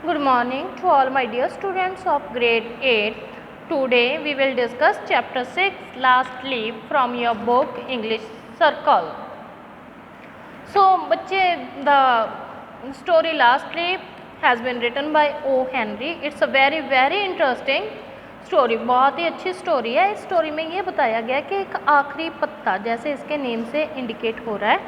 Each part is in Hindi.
Good morning to all my dear students of grade 8. Today we will discuss chapter 6 last leaf from your book English Circle. So बच्चे the story last leaf has been written by O. Henry. It's a very interesting story, बहुत ही अच्छी स्टोरी है। इस स्टोरी में ये बताया गया कि एक आखिरी पत्ता, जैसे इसके नेम से इंडिकेट हो रहा है,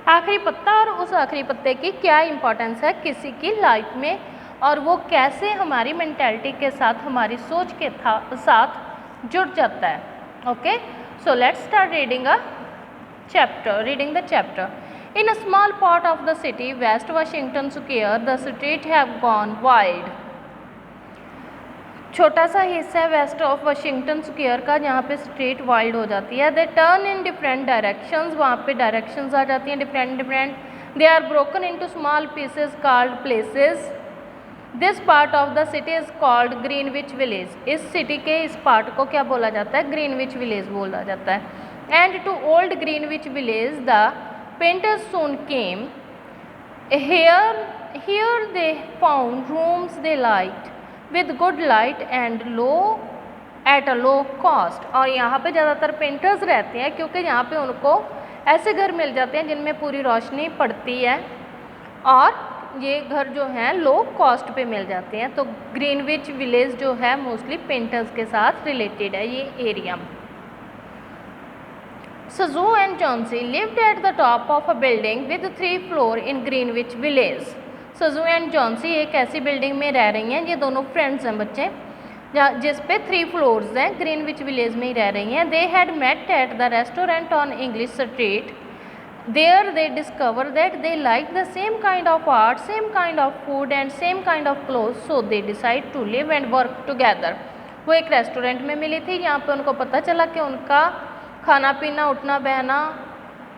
आखिरी पत्ता, और उस आखिरी पत्ते की क्या इम्पोर्टेंस है किसी की लाइफ में, और वो कैसे हमारी मेंटालिटी के साथ, हमारी सोच के साथ जुड़ जाता है। Okay, so let's start reading the chapter. In a small part of the city, West Washington Square, the street have gone wild. छोटा सा हिस्सा है वेस्ट ऑफ वाशिंगटन स्क्वायर का, जहाँ पे स्ट्रीट वाइल्ड हो जाती है। They turn in different directions, वहाँ पे डायरेक्शंस आ जाती हैं different. They are broken into small pieces called places. This part of the city is called Greenwich Village. इस सिटी के इस पार्ट को क्या बोला जाता है? ग्रीनविच विलेज बोला जाता है। And to old Greenwich Village the painters soon came. Here they found rooms they liked with good light and at a low cost। और यहाँ पे ज़्यादातर पेंटर्स रहते हैं क्योंकि यहाँ पे उनको ऐसे घर मिल जाते हैं जिनमें पूरी रोशनी पड़ती है, और ये घर जो हैं लो कॉस्ट पे मिल जाते हैं। तो ग्रीनविच विलेज जो है मोस्टली पेंटर्स के साथ रिलेटेड है ये area. Sazu and Chauncey lived at the top of a building with 3 floors in Greenwich Village। सजू and Johnsy एक ऐसी बिल्डिंग में रह रही हैं, ये दोनों फ्रेंड्स हैं बच्चे, जिस पे 3 फ्लोर्स हैं, ग्रीनविच विलेज में ही रह रही हैं। They had met at the restaurant on English Street. There they discover that they like the same kind of art, same kind of food and same kind of cloth, so they decide to live and work together. वो एक रेस्टोरेंट में मिली थी, यहाँ पे उनको पता चला कि उनका खाना पीना, उठना बहना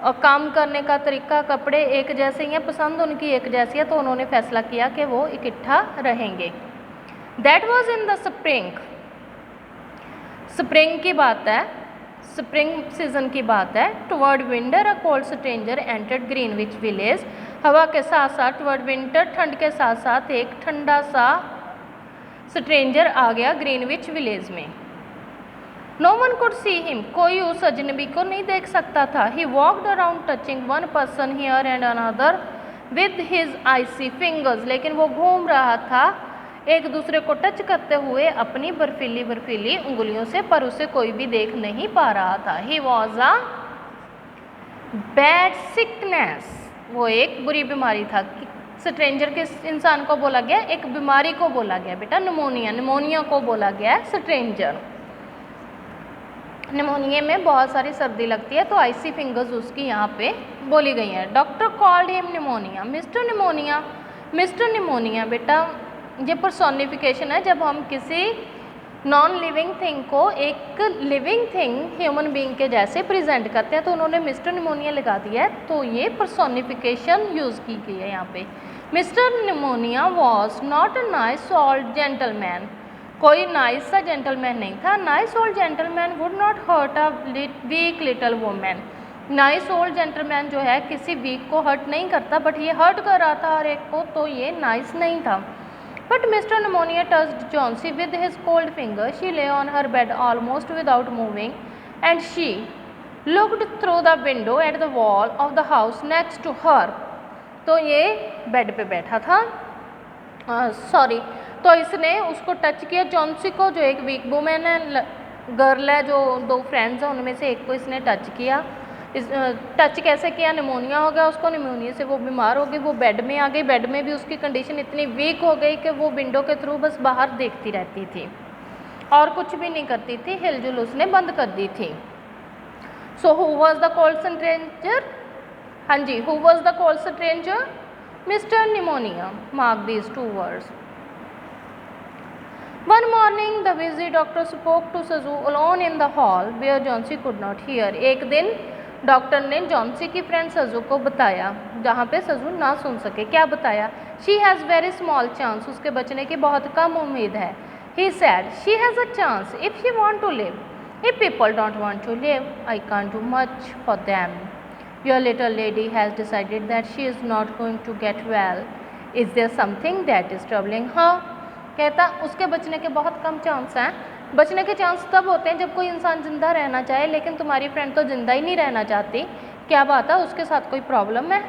और काम करने का तरीका, कपड़े एक जैसे ही हैं, पसंद उनकी एक जैसी है, तो उन्होंने फैसला किया कि वो इकट्ठा रहेंगे। That was in the spring. Spring की बात है, स्प्रिंग सीजन की बात है। Toward winter a cold stranger entered Greenwich village. हवा के साथ साथ टुवर्ड विंटर, ठंड के साथ साथ एक ठंडा सा स्ट्रेंजर आ गया ग्रीनविच विलेज में। No one could see him। कोई उस अजनबी को नहीं देख सकता था। He walked around touching one person here and another with his icy fingers। लेकिन वो घूम रहा था एक दूसरे को टच करते हुए अपनी बर्फीली उंगलियों से, पर उसे कोई भी देख नहीं पा रहा था। He was a bad sickness। वो एक बुरी बीमारी था। स्ट्रेंजर के इंसान को बोला गया, एक बीमारी को बोला गया बेटा, निमोनिया को बोला गया है स्ट्रेंजर। निमोनिया में बहुत सारी सर्दी लगती है, तो आइसी फिंगर्स उसकी यहाँ पे बोली गई हैं। Doctor called him pneumonia. Mister pneumonia बेटा ये पर्सोनिफिकेशन है। जब हम किसी नॉन लिविंग थिंग को एक लिविंग थिंग, ह्यूमन बीइंग के जैसे प्रेजेंट करते हैं, तो उन्होंने मिस्टर निमोनिया लगा दिया है, तो ये पर्सोनिफिकेशन यूज़ की गई है यहाँ पे। Mister Pneumonia was not a nice old gentleman. कोई नाइस सा जेंटलमैन नहीं था। Nice old gentleman would not hurt a weak little woman. Nice old gentleman जो है किसी वीक को हर्ट नहीं करता, बट ये हर्ट कर रहा था हर एक को, तो ये नाइस नहीं था। But mister Pneumonia touched Johnsy with his cold finger. She lay on her bed almost without moving and she looked through the window at the wall of the house next to her. तो ये बेड पे बैठा था, तो इसने उसको टच किया, जॉन्सी को, जो एक वीक वुमेन है, गर्ल है, जो 2 फ्रेंड्स हैं उनमें से एक को इसने टच किया। टच कैसे किया? निमोनिया हो गया उसको, निमोनिया से वो बीमार हो गई, वो बेड में आ गई। बेड में भी उसकी कंडीशन इतनी वीक हो गई कि वो विंडो के थ्रू बस बाहर देखती रहती थी और कुछ भी नहीं करती थी, हिलजुल उसने बंद कर दी थी। So who was the cold stranger? हाँ जी, who was the cold stranger? Mister pneumonia. Mark these 2 words। One morning the busy doctor spoke to Sazu alone in the hall where Chauncey could not hear। एक दिन डॉक्टर ने जॉन्सी की फ्रेंड सजू को बताया जहाँ पे सजू ना सुन सके। क्या बताया? She has very small chance। उसके बचने की बहुत कम उम्मीद है। He said she has a chance if she want to live। If people don't want to live, I can't do much for them। Your little lady has decided that she is not going to get well is there something that is troubling her. कहता उसके बचने के बहुत कम चांस हैं। बचने के चांस तब होते हैं जब कोई इंसान ज़िंदा रहना चाहे, लेकिन तुम्हारी फ्रेंड तो ज़िंदा ही नहीं रहना चाहती। क्या बात है, उसके साथ कोई प्रॉब्लम है?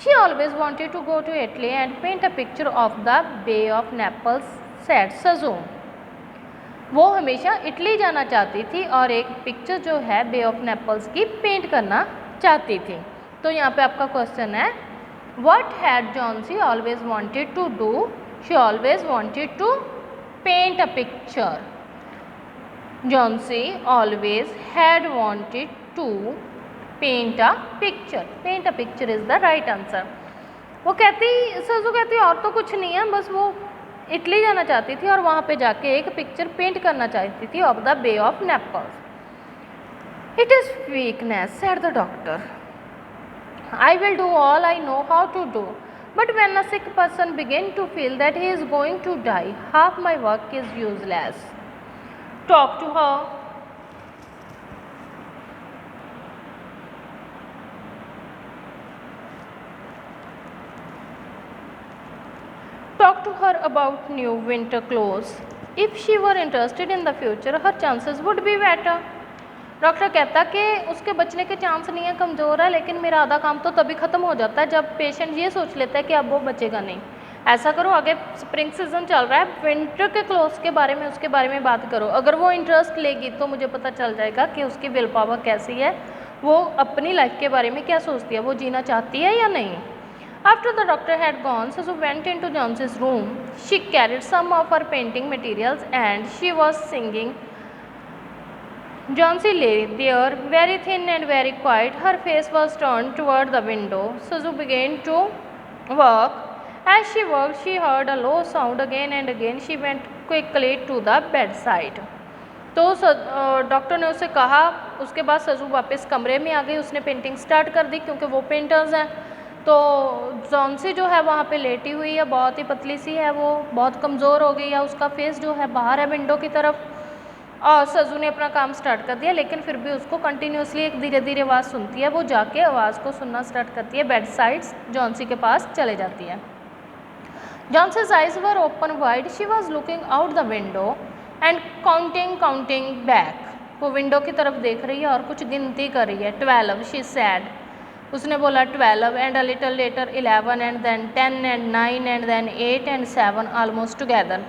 She always wanted to go to Italy and paint a picture of the Bay of Naples, said Sazu. वो हमेशा इटली जाना चाहती थी और एक पिक्चर जो है बे ऑफ नेपल्स की पेंट करना चाहती थी। तो यहाँ पे आपका क्वेश्चन है, What had Johnsy always wanted to do? She always wanted to paint a picture. Johnsy always had wanted to paint a picture. Paint a picture is the right answer. वो कहती, सजू कहती और तो कुछ नहीं है, बस वो इटली जाना चाहती थी और वहाँ पे जाके एक पिक्चर पेंट करना चाहती थी of the bay of Naples. It is weakness, said the doctor. I will do all I know how to do. But when a sick person begins to feel that he is going to die, half my work is useless. Talk to her. Talk to her about new winter clothes. If she were interested in the future, her chances would be better. Doctor कहता कि उसके बचने के चांस नहीं है, कमज़ोर है, लेकिन मेरा आधा काम तो तभी ख़त्म हो जाता है जब पेशेंट ये सोच लेता है कि अब वो बचेगा नहीं. ऐसा करो, आगे स्प्रिंग सीजन चल रहा है, विंटर के क्लोथ्स के बारे में, उसके बारे में बात करो. अगर वो इंटरेस्ट लेगी तो मुझे पता चल जाएगा कि उसकी विल पावर कैसी है, वो अपनी लाइफ के बारे में क्या सोचती है, वो जीना चाहती है या नहीं. After the doctor had gone, Sasu went into Johnson's room. She carried some of her painting materials and she was singing. Johnson lay there, very thin and very quiet. Her face was turned toward the window. Sasu began to work. As she worked, she heard a low sound again and again. She went quickly to the bedside. तो डॉक्टर ने उसे कहा, उसके बाद सजू वापस कमरे में आ गई. उसने पेंटिंग स्टार्ट कर दी क्योंकि वो पेंटर्स हैं. तो जॉन्सी जो है वहाँ पे लेटी हुई है, बहुत ही पतली सी है, वो बहुत कमज़ोर हो गई है, उसका फेस जो है बाहर है विंडो की तरफ. और सजू ने अपना काम स्टार्ट कर दिया, लेकिन फिर भी उसको कंटिन्यूसली एक धीरे धीरे आवाज़ सुनती है. वो जाके आवाज़ को सुनना स्टार्ट करती है, बेड साइड्स जॉन्सी के पास चले जाती है. Johnsy's eyes were open wide. She was looking out the window and counting back. वो विंडो की तरफ देख रही है और कुछ गिनती कर रही है. 12 शी सैड. उसने बोला 12 and a little later 11 and then 10 and 9 and then 8 and 7 almost together.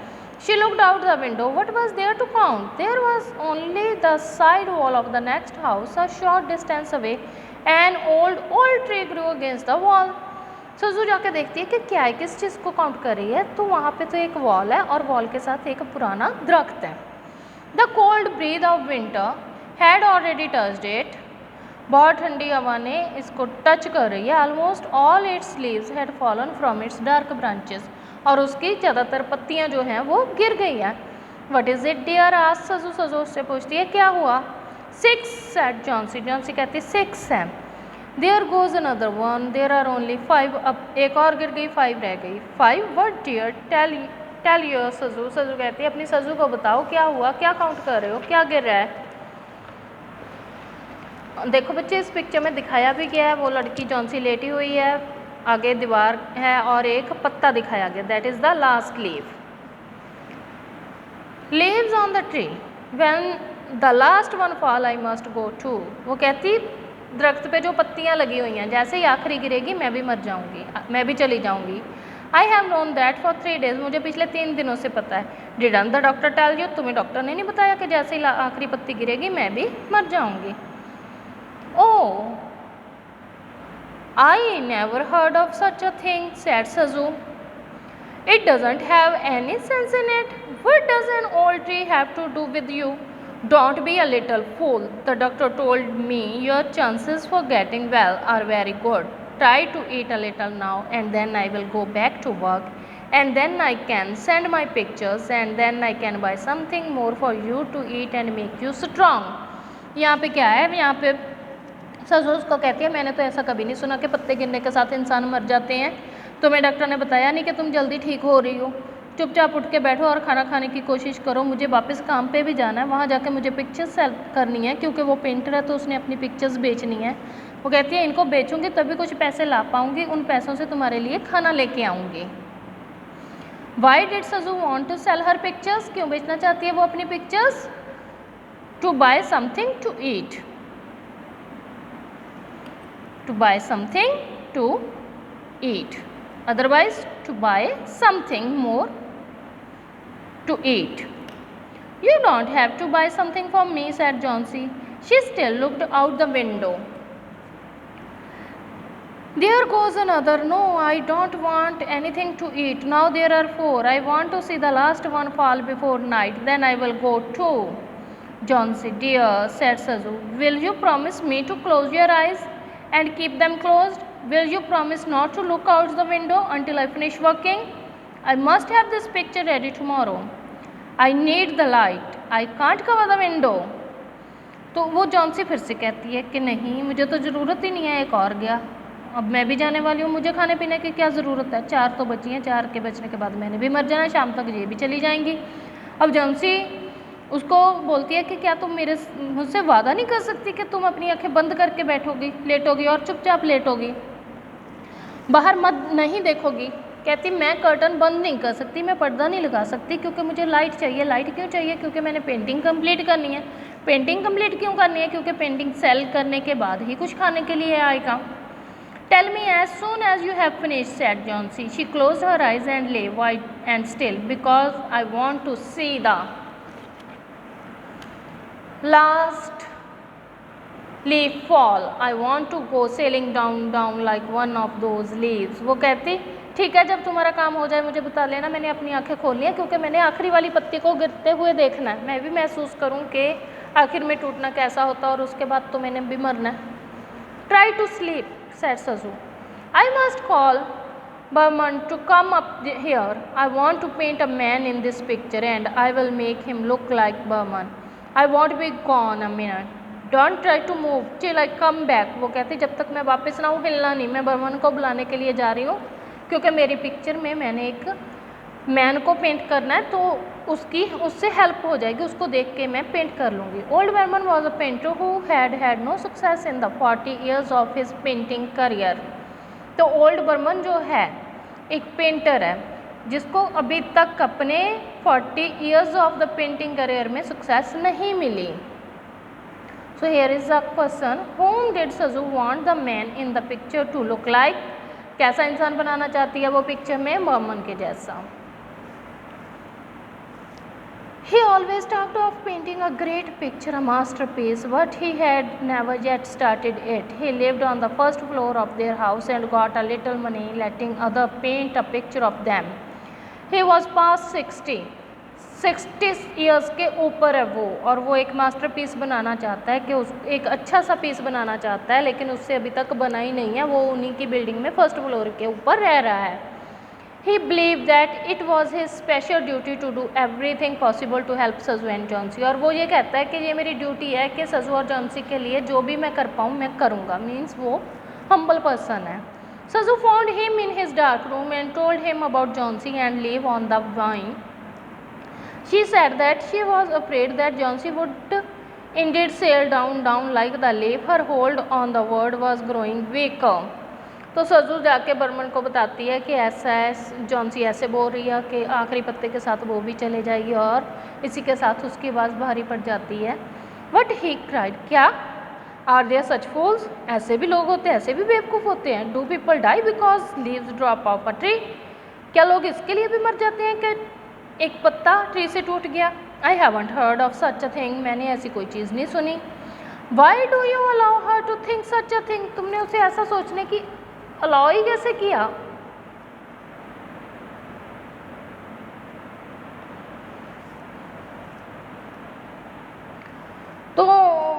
She looked out the window. What was there to count? There was only the side wall of the next house, a short distance away. An old tree grew against the wall. सजू जाके देखती है कि क्या है, किस चीज़ को काउंट कर रही है. तो वहाँ पे तो एक वॉल है और वॉल के साथ एक पुराना दरख्त है. The cold breeze of winter had already touched it. बहुत ठंडी हवा ने इसको टच कर रही है. Almost all it's leaves had fallen from its dark branches. और उसकी ज़्यादातर पत्तियां जो हैं वो गिर गई हैं. What is it dear? आज सजू उससे पूछती है क्या हुआ. 6 सेड जॉन्सी. जॉन्सी कहती 6 है. There goes another one. There are only 5. अब एक और गिर गई, 5 रह गई. 5 व्हाट डियर? Tell your सजू. सजू कहती है अपनी सजू को बताओ क्या हुआ, क्या काउंट कर रहे हो, क्या गिर रहा है. देखो बच्चे, इस पिक्चर में दिखाया भी गया है, वो लड़की जॉन्सी लेटी हुई है, आगे दीवार है और एक पत्ता दिखाया गया. That is the last leave. Leaves on the tree. When the last one fall I must go too. वो कहती दरख्त पे जो पत्तियां लगी हुई हैं, जैसे ही आखिरी गिरेगी मैं भी मर जाऊंगी, मैं भी चली जाऊंगी. I have known that for 3 days. मुझे पिछले 3 दिनों से पता है. Didn't the doctor tell you? तुम्हें डॉक्टर ने नहीं बताया कि जैसे ही आखिरी पत्ती गिरेगी मैं भी मर जाऊंगी. Oh, I never heard of such a thing, said Sazu. It doesn't have any sense in it. What does an old tree have to do with you? Don't be a little fool. The doctor told me your chances for getting well are very good. Try to eat a little now and then I will go back to work. And then I can send my pictures and then I can buy something more for you to eat and make you strong. यहाँ पे क्या है, यहाँ पे सजू उसको कहती है मैंने तो ऐसा कभी नहीं सुना कि पत्ते गिरने के साथ इंसान मर जाते हैं. तुम्हें डॉक्टर ने बताया नहीं कि तुम जल्दी ठीक हो रही हो. चुपचाप उठ के बैठो और खाना खाने की कोशिश करो. मुझे वापस काम पे भी जाना है, वहाँ जाके मुझे पिक्चर्स सेल करनी है क्योंकि वो पेंटर है तो उसने अपनी पिक्चर्स बेचनी है. वो कहती है इनको बेचूंगी तभी कुछ पैसे ला पाऊंगी, उन पैसों से तुम्हारे लिए खाना लेके आऊंगी। Why did Saju want to sell her pictures, क्यों बेचना चाहती है वो अपनी pictures? To buy something to eat, to buy something to eat, otherwise to buy something more to eat. You don't have to buy something for me, said Johnsy. She still looked out the window. There goes another. No, I don't want anything to eat. Now there are 4. I want to see the last one fall before night. Then I will go too. Johnsy, dear, said Sazu, will you promise me to close your eyes and keep them closed? Will you promise not to look out the window until I finish working? I must have this picture ready tomorrow. I need the light. I can't cover the window. तो वो जॉन्सी फिर से कहती है कि नहीं, मुझे तो ज़रूरत ही नहीं है, एक और गया, अब मैं भी जाने वाली हूँ, मुझे खाने पीने की क्या ज़रूरत है, 4 तो बची हैं, 4 के बचने के बाद मैंने भी मर जाना, शाम तक ये भी चली जाएंगी। अब जॉन्सी उसको बोलती है कि क्या तुम मुझसे वादा नहीं कर सकती कि तुम अपनी आंखें बंद करके बैठोगी, लेटोगी और चुपचाप लेटोगी, बाहर मत नहीं देखोगी। कहती मैं कर्टन बंद नहीं कर सकती, मैं पर्दा नहीं लगा सकती क्योंकि मुझे लाइट चाहिए। लाइट क्यों चाहिए? क्योंकि मैंने पेंटिंग कंप्लीट करनी है। पेंटिंग कंप्लीट क्यों करनी है? क्योंकि पेंटिंग सेल करने के बाद ही कुछ खाने के लिए आएगा। Tell me as soon as you have finish, said Johnsy. She closed her eyes and lay white and still because I want to see the last leaf fall. I want to go sailing down down like one of those leaves. वो कहती ठीक है, जब तुम्हारा काम हो जाए मुझे बता लेना, मैंने अपनी आंखें खोली हैं क्योंकि मैंने आखिरी वाली पत्ती को गिरते हुए देखना है, मैं भी महसूस करूं कि आखिर में टूटना कैसा होता है और उसके बाद तो मैंने भी मरना है। Try to sleep, said Saju. I must call Behrman to come up here. I want to paint a man in this picture and I will make him look like Behrman. I won't be gone a minute. Don't try to move till I come back. वो कहती जब तक मैं वापस ना हूँ हिलना नहीं। मैं बर्मन को बुलाने के लिए जा रही हूँ क्योंकि मेरी पिक्चर में मैंने एक मैन को पेंट करना है, तो उससे हेल्प हो जाएगी, उसको देख के मैं पेंट कर लूँगी। Old Behrman was a painter who had no success in the 40 years of his painting career. तो ओल्ड बर्मन जो है एक पेंटर है जिसको अभी तक अपने 40 years of the painting career में सक्सेस नहीं मिली। So here is the question, whom did Sazu want the man in the picture to look like? कैसा इंसान बनाना चाहती है वो पिक्चर में? बर्मन के जैसा। He always talked of painting a great picture, a masterpiece, but he had never yet started it. He lived on the first floor of their house and got a little money letting others paint a picture of them. He was past 60 years के ऊपर है वो, और वो एक मास्टरपीस बनाना चाहता है कि उस एक अच्छा सा पीस बनाना चाहता है, लेकिन उससे अभी तक बना ही नहीं है। वो उन्हीं की बिल्डिंग में फर्स्ट फ्लोर के ऊपर रह रहा है। He believed that it was his special duty to do everything possible to help Sazu and Johnsy। और वो ये कहता है कि ये मेरी ड्यूटी है कि सजू और जॉन्सी के लिए जो भी मैं कर पाऊँ मैं करूँगा। मीन्स वो हम्बल पर्सन है। Sazu found him in his dark room and told him about Johnsy and leave on the vine. She said that she was afraid that Johnsy would indeed sail down like the leaf. Her hold on the word was growing weaker. तो सजू जाके बर्मन को बताती है कि ऐसा है, जॉन्सी ऐसे बोल रही है कि आखिरी पत्ते के साथ वो भी चले जाएगी, और इसी के साथ उसकी आवाज़ भारी पड़ जाती है। What he cried, क्या? Are there such fools? ऐसे भी लोग होते हैं, ऐसे भी बेवकूफ़ होते हैं। Do people die because leaves drop off a tree? क्या लोग इसके लिए भी मर जाते हैं कि एक पत्ता ट्री से टूट गया? I haven't heard of such a thing। मैंने ऐसी कोई चीज़ नहीं सुनी। Why do you allow her to think such a thing? तुमने उसे ऐसा सोचने की अलाउ ही कैसे किया? तो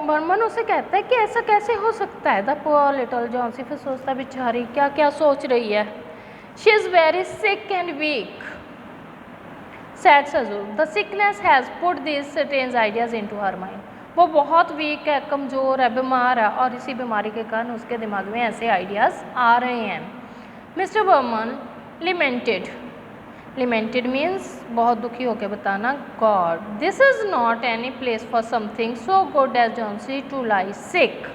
बर्मन उसे कहता है कि ऐसा कैसे हो सकता है। द पुअर लिटिल जॉन्सी फिर सोचता बेचारी क्या क्या सोच रही है। She is very sick and weak, said Saju. The sickness has put this strange ideas into her mind. वो बहुत वीक है, कमज़ोर है, बीमार है, और इसी बीमारी के कारण उसके दिमाग में ऐसे आइडियाज़ आ रहे हैं। मिस्टर बर्मन लिमेंटेड मीन्स बहुत दुखी होकर बताना। God, this is not any place for something so good as Johnsy to lie sick.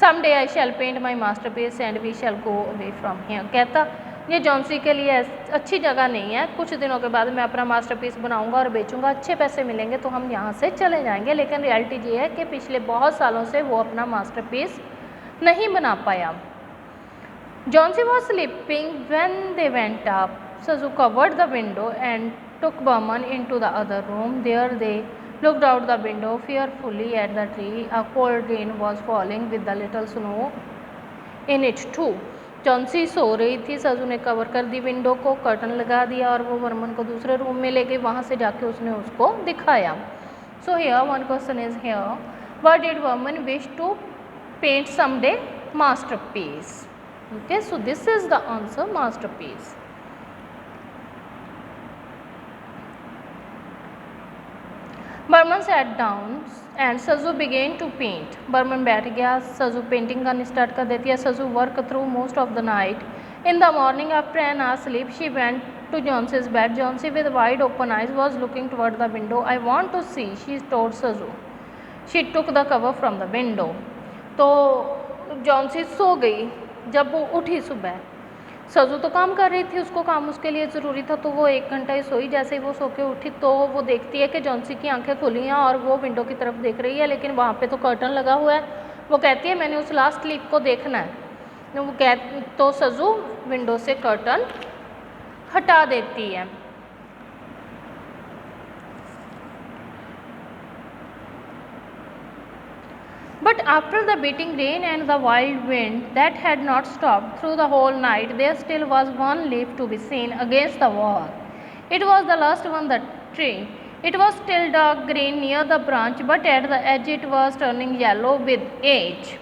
Some day I shall paint my masterpiece and we shall go away from here. कहता ये जॉन्सी के लिए अच्छी जगह नहीं है, कुछ दिनों के बाद मैं अपना मास्टरपीस बनाऊंगा और बेचूंगा, अच्छे पैसे मिलेंगे तो हम यहाँ से चले जाएंगे। लेकिन रियलिटी ये है कि पिछले बहुत सालों से वो अपना मास्टरपीस नहीं बना पाया। Johnsy was sleeping when they went up. सजू covered the window and took Burman into the other room. There they looked out the window fearfully at the tree. A cold rain was falling with the little snow in it too. Johnsy सो रही थी, सजू ने कवर कर दी विंडो को, कर्टन लगा दिया और वो वर्मन को दूसरे रूम में ले गई। वहाँ से जाके उसने उसको दिखाया। So here one question is here, what did Behrman wish to paint someday? Masterpiece. Okay, so this is the answer, masterpiece. Behrman sat down and Sue began to paint. Behrman बैठ गया, सजू पेंटिंग करनी स्टार्ट कर देती है। Sue work through most of the night. In the morning after an hour sleep she went to Johnsy's bed. Johnsy with wide open eyes was looking toward the window. I want to see, she told Saju. She took the cover from the window. तो जॉन्सी सो गई। जब वो उठी सुबह, सजू तो काम कर रही थी, उसको काम उसके लिए ज़रूरी था, तो वो 1 घंटा ही सोई। जैसे ही वो सो के उठी तो वो देखती है कि जॉन्सी की आंखें खुली हैं और वो विंडो की तरफ देख रही है, लेकिन वहाँ पे तो कर्टन लगा हुआ है। वो कहती है मैंने उस लास्ट स्लीप को देखना है। वो तो सजू विंडो से कर्टन हटा देती है। But after the beating rain and the wild wind that had not stopped through the whole night, there still was one leaf to be seen against the wall. It was the last one, the tree. It was still dark green near the branch, but at the edge it was turning yellow with age.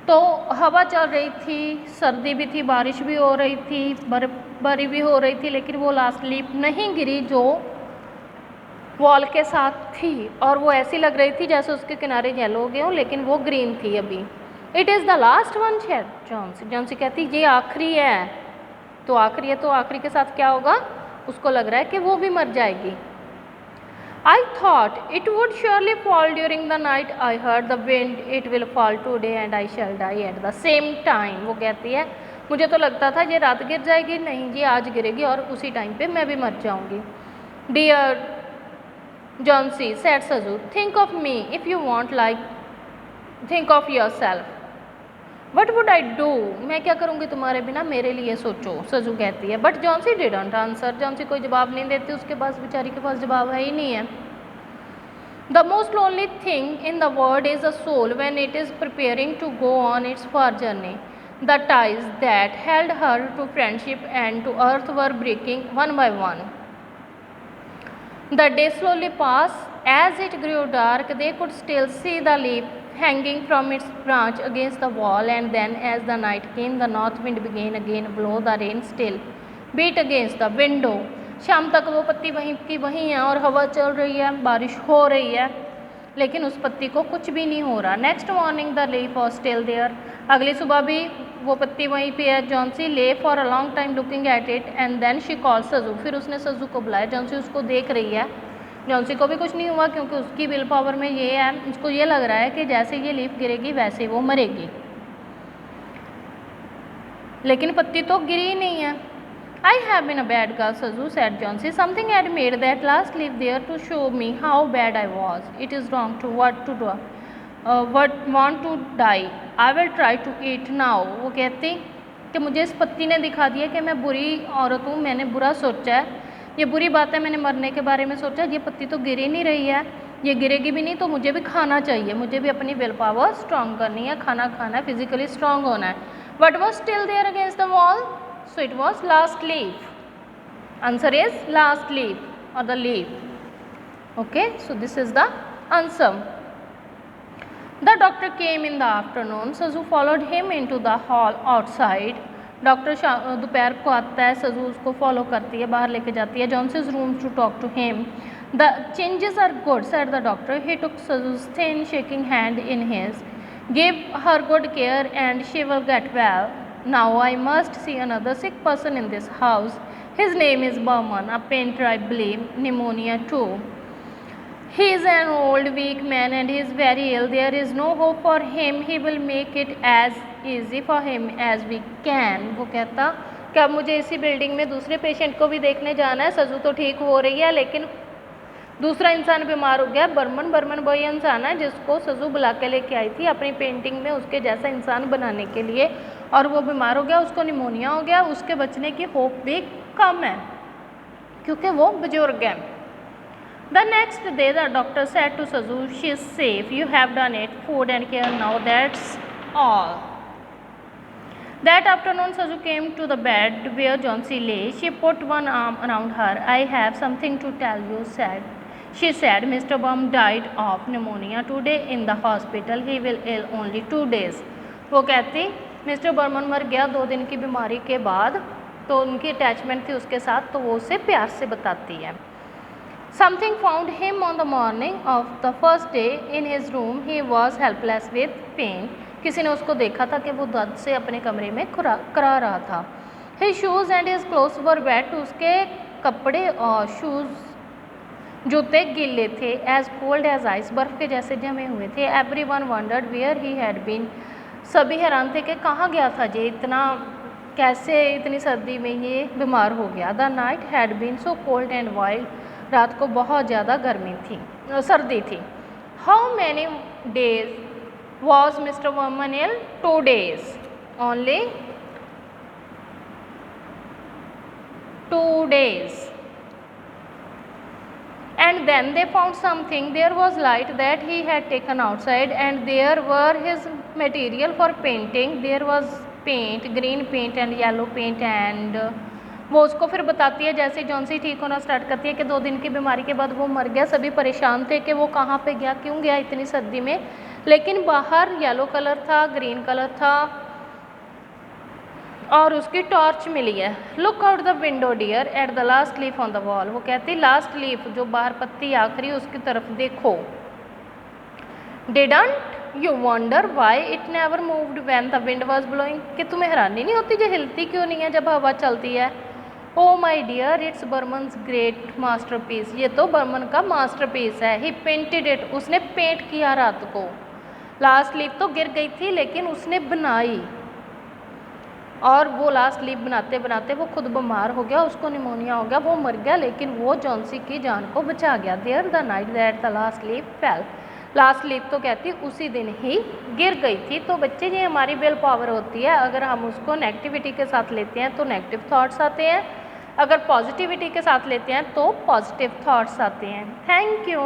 तो हवा चल रही थी, सर्दी भी थी, बारिश भी हो रही थी, बर्फबारी भी हो रही थी, लेकिन वो लास्ट लीफ नहीं गिरी जो वॉल के साथ थी, और वो ऐसी लग रही थी जैसे उसके किनारे येलो हो गए हों, लेकिन वो ग्रीन थी अभी। It is the last one said Johnsy. Johnsy कहती ये आखिरी है। तो आखिरी है तो आखिरी के साथ क्या होगा? उसको लग रहा है कि वो भी मर जाएगी। I thought it would surely fall during the night. I heard the wind, it will fall today and I shall die at the same time. वो कहती है मुझे तो लगता था ये रात गिर जाएगी, नहीं ये आज गिरेगी और उसी टाइम पे मैं भी मर जाऊंगी। Dear Johnsy, said Saju, think of me if you want, like think of yourself. What would I do? मैं क्या करूँगी तुम्हारे बिना, मेरे लिए सोचो, सजू कहती है। But Johnsy didn't answer. Johnsy कोई जवाब नहीं देती, उसके पास बेचारी के पास जवाब है ही नहीं है। The most lonely thing in the world is a soul when it is preparing to go on its far journey. The ties that held her to friendship and to earth were breaking one by one. The day slowly passed. As it grew dark, they could still see the leaf hanging from its branch against the wall, and then as the night came, the north wind began again blow. The rain still beat against the window. शाम तक वो पत्ती वहीं की वहीं है और हवा चल रही है, बारिश हो रही है, लेकिन उस पत्ती को कुछ भी नहीं हो रहा। Next morning the leaf was still there. अगली सुबह भी वो पत्ती वहीं पे है। Johnsy lay for a long time looking at it and then she call Sue. फिर उसने सजू को बुलाया। जॉन्सी उसको देख रही है। जॉन्सी को भी कुछ नहीं हुआ क्योंकि उसकी विल पावर में ये है, उसको ये लग रहा है कि जैसे ये लीफ गिरेगी वैसे वो मरेगी, लेकिन पत्ती तो गिरी ही नहीं है। I have been a bad girl, Saju, said Johnsy. Something had made that last leaf there to show me how bad I was. It is wrong to want to die. I will try to eat now. वो कहती कि मुझे इस पत्ती ने दिखा दिया कि मैं बुरी औरत हूँ, मैंने बुरा सोचा है, ये बुरी बात है, मैंने मरने के बारे में सोचा। ये पत्ती तो गिर ही नहीं रही है, ये गिरेगी भी नहीं, तो मुझे भी खाना चाहिए, मुझे भी अपनी विल पावर स्ट्रॉन्ग करनी है, खाना खाना है, फिजिकली स्ट्रॉन्ग होना है। What was still there against the wall? So it was last leaf. Answer is last leaf or the leaf. Okay, so this is the answer. The doctor came in the afternoon. Saju followed him into the hall outside. Doctor दोपहर को आता है, सजू उसको फॉलो करती है, बाहर लेके जाती है। Johnsy's room to talk to him. The changes are good, said the doctor. He took Saju's thin shaking hand in his. Give her good care and she will get well. Now I must see another sick person in this house. His name is Burman, a painter I believe, pneumonia too. He is an old weak man and he is very ill. There is no hope for him. He will make it as easy for him as we can. वो कहता कि अब मुझे इसी बिल्डिंग में दूसरे पेशेंट को भी देखने जाना है। सजू तो ठीक हो रही है लेकिन दूसरा इंसान बीमार हो गया। बर्मन वही इंसान है जिसको सजू बुला के लेके आई थी अपनी पेंटिंग में उसके जैसा इंसान बनाने के लिए, और वो बीमार हो गया, उसको निमोनिया हो गया। उसके बचने की होप भी कम है क्योंकि वो बुजुर्ग है। The next day the doctor said to Saju, she is safe, you have done it, food and care now, that's all. That afternoon Saju came to the bed where Jhansi lay. She put one arm around her. I have something to tell you, she said. Mr. Baum died of pneumonia today in the hospital. He will ill only 2 days. वो कहती मिस्टर बर्मन मर गया 2 दिन की बीमारी के बाद, तो उनकी अटैचमेंट थी उसके साथ, तो वो उसे प्यार से बताती है। Something found him on the morning of the first day in his room. He was helpless with pain. किसी ने उसको देखा था कि वो दर्द से अपने कमरे में करा रहा था। His shoes and his clothes were wet. उसके कपड़े और जूते गीले थे। As cold as ice, बर्फ़ के जैसे जमे हुए थे। Everyone wondered where he had been. सभी हैरान थे कि कहाँ गया था ये, कैसे इतनी सर्दी में ये बीमार हो गया। The night had been so cold and wild. रात को बहुत ज़्यादा सर्दी थी। How many days was Mr. Verman ill? 2 days. Only 2 days. And then they found something. There was light that he had taken outside and there were his material for painting. There was paint, green paint and yellow paint, and वो उसको फिर बताती है जैसे जॉन्सी ठीक होना स्टार्ट करती है कि 2 दिन की बीमारी के बाद वो मर गया। सभी परेशान थे कि वो कहाँ पे गया, क्यों गया इतनी सर्दी में, लेकिन बाहर येलो कलर था, ग्रीन कलर था और उसकी टॉर्च मिली है। Look out the window dear at the last leaf on the wall. वो कहती लास्ट लीफ जो बाहर पत्ती आखिरी उसकी तरफ देखो। Didn't you wonder why it never moved when the wind was blowing. कि तुम्हें हैरानी नहीं होती जो हिलती क्यों नहीं है जब हवा चलती है। Oh my dear it's Behrman's great masterpiece. ये तो बर्मन का मास्टरपीस है। He painted it. उसने पेंट किया रात को। लास्ट लीफ तो गिर गई थी लेकिन उसने बनाई, और वो लास्ट लीफ बनाते बनाते वो खुद बीमार हो गया, उसको निमोनिया हो गया, वो मर गया, लेकिन वो जॉन्सी की जान को बचा गया। There the night that the last leaf fell. Last leaf तो कहती उसी दिन ही गिर गई थी। तो बच्चे ये हमारी विल पावर होती है। अगर हम उसको नेगेटिविटी के साथ लेते हैं तो नेगेटिव थॉट्स आते हैं, अगर पॉजिटिविटी के साथ लेते हैं तो पॉजिटिव थॉट्स आते हैं। Thank you.